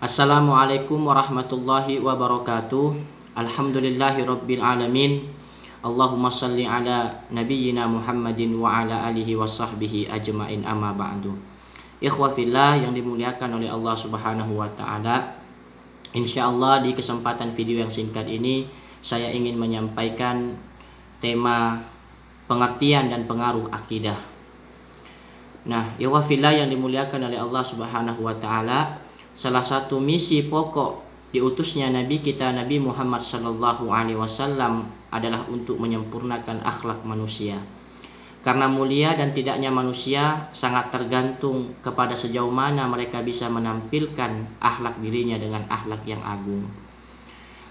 Assalamualaikum warahmatullahi wabarakatuh. Alhamdulillahi rabbil alamin. Allahumma salli ala nabiyyina Muhammadin wa ala alihi wa sahbihi ajma'in, amma ba'du. Ikhwah fillah yang dimuliakan oleh Allah Subhanahu wa taala. Insyaallah di kesempatan video yang singkat ini saya ingin menyampaikan tema pengertian dan pengaruh akidah. Nah, ikhwah fillah yang dimuliakan oleh Allah Subhanahu wa taala, salah satu misi pokok diutusnya Nabi kita Nabi Muhammad sallallahu alaihi wasallam adalah untuk menyempurnakan akhlak manusia. Karena mulia dan tidaknya manusia sangat tergantung kepada sejauh mana mereka bisa menampilkan akhlak dirinya dengan akhlak yang agung.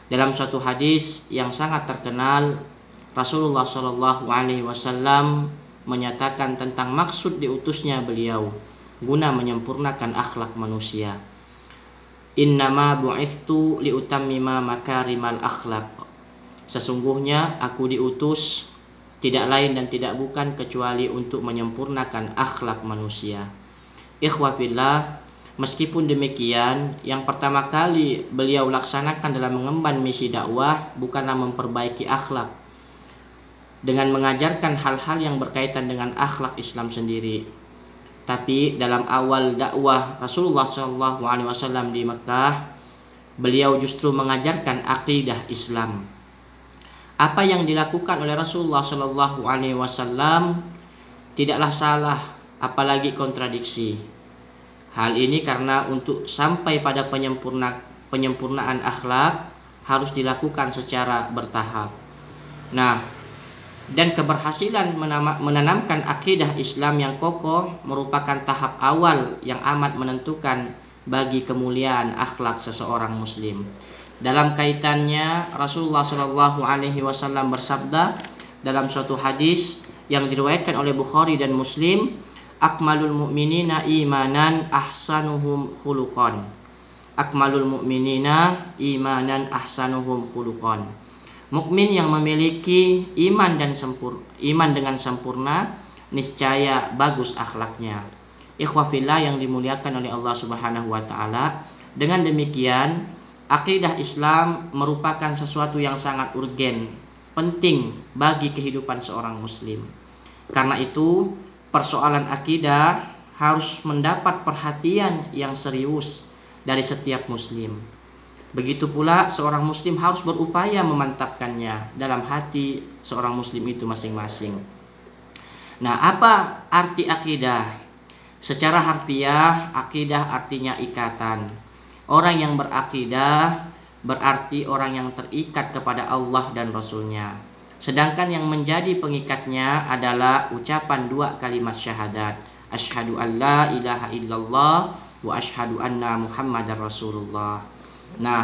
Dalam suatu hadis yang sangat terkenal, Rasulullah sallallahu alaihi wasallam menyatakan tentang maksud diutusnya beliau guna menyempurnakan akhlak manusia. Innama bu'ithtu liutammima makarimal akhlak. Sesungguhnya aku diutus tidak lain dan tidak bukan kecuali untuk menyempurnakan akhlak manusia. Ikhwah fillah, meskipun demikian, yang pertama kali beliau laksanakan dalam mengemban misi dakwah bukanlah memperbaiki akhlak dengan mengajarkan hal-hal yang berkaitan dengan akhlak Islam sendiri. Tapi dalam awal dakwah Rasulullah SAW di Mekah, beliau justru mengajarkan akidah Islam. Apa yang dilakukan oleh Rasulullah SAW tidaklah salah, apalagi kontradiksi. Hal ini karena untuk sampai pada penyempurnaan akhlak harus dilakukan secara bertahap. Nah, dan keberhasilan menanamkan akidah Islam yang kokoh merupakan tahap awal yang amat menentukan bagi kemuliaan akhlak seseorang muslim. Dalam kaitannya, Rasulullah Shallallahu Alaihi Wasallam bersabda dalam suatu hadis yang diriwayatkan oleh Bukhari dan Muslim, akmalul mu'minina imanan ahsanuhum khuluqan. Akmalul mu'minina imanan ahsanuhum khuluqan. Mukmin yang memiliki iman dengan sempurna niscaya bagus akhlaknya. Ikhwah fillah yang dimuliakan oleh Allah Subhanahu wa taala, dengan demikian akidah Islam merupakan sesuatu yang sangat urgen, penting bagi kehidupan seorang muslim. Karena itu, persoalan akidah harus mendapat perhatian yang serius dari setiap muslim. Begitu pula seorang muslim harus berupaya memantapkannya dalam hati seorang muslim itu masing-masing. Nah, apa arti akidah? Secara harfiah, akidah artinya ikatan. Orang yang berakidah berarti orang yang terikat kepada Allah dan Rasul-Nya. Sedangkan yang menjadi pengikatnya adalah ucapan dua kalimat syahadat. Asyhadu an la ilaha illallah wa asyhadu anna Muhammadar Rasulullah. Nah,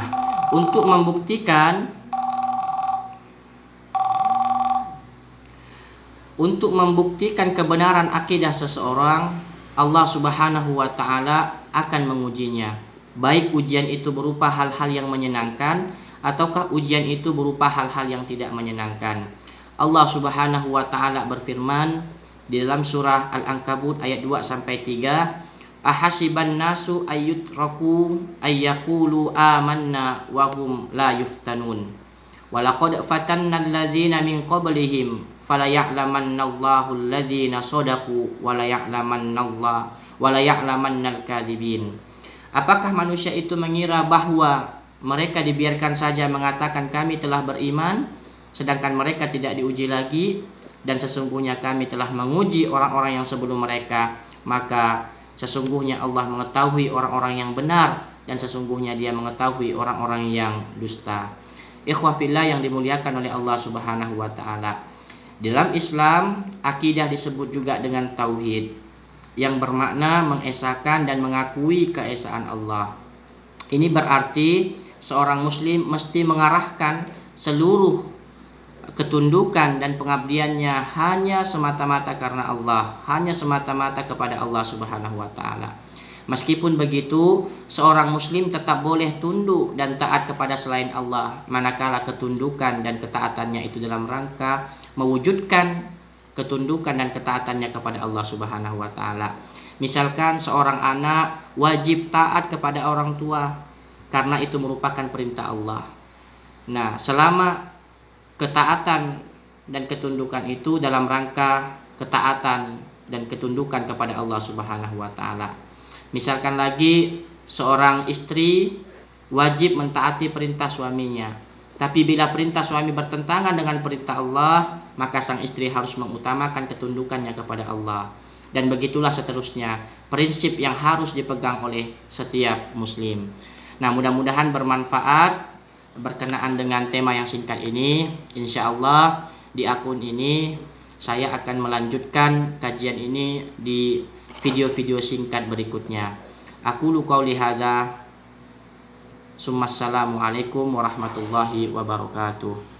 untuk membuktikan kebenaran akidah seseorang, Allah Subhanahu wa taala akan mengujinya. Baik ujian itu berupa hal-hal yang menyenangkan ataukah ujian itu berupa hal-hal yang tidak menyenangkan. Allah Subhanahu wa taala berfirman di dalam surah Al-Ankabut ayat 2 sampai 3, ahasiban nasu ayyutraku ayyaqulu amanna wa hum la yuftanun walaqad fatanna alladzina min qablihim falaya'lamannallahu alladzina shadaqu walaya'lamannal kadzibin. Apakah manusia itu mengira bahwa mereka dibiarkan saja mengatakan kami telah beriman, sedangkan mereka tidak diuji lagi? Dan sesungguhnya kami telah menguji orang-orang yang sebelum mereka, maka sesungguhnya Allah mengetahui orang-orang yang benar dan sesungguhnya Dia mengetahui orang-orang yang dusta. Ikhwah fillah yang dimuliakan oleh Allah Subhanahu wa taala. Dalam Islam, akidah disebut juga dengan tauhid, yang bermakna mengesahkan dan mengakui keesaan Allah. Ini berarti seorang muslim mesti mengarahkan seluruh ketundukan dan pengabdiannya hanya semata-mata karena Allah, hanya semata-mata kepada Allah Subhanahu wa taala. Meskipun begitu, seorang muslim tetap boleh tunduk dan taat kepada selain Allah, manakala ketundukan dan ketaatannya itu dalam rangka mewujudkan ketundukan dan ketaatannya kepada Allah Subhanahu wa taala. Misalkan seorang anak wajib taat kepada orang tua, karena itu merupakan perintah Allah. Nah, selama ketaatan dan ketundukan itu dalam rangka ketaatan dan ketundukan kepada Allah Subhanahu wa taala. Misalkan lagi seorang istri wajib mentaati perintah suaminya. Tapi bila perintah suami bertentangan dengan perintah Allah, maka sang istri harus mengutamakan ketundukannya kepada Allah. Dan begitulah seterusnya, prinsip yang harus dipegang oleh setiap muslim. Nah, mudah-mudahan bermanfaat berkenaan dengan tema yang singkat ini. Insya Allah di akun ini saya akan melanjutkan kajian ini di video-video singkat berikutnya. Aku qauli hadza. Assalamualaikum warahmatullahi wabarakatuh.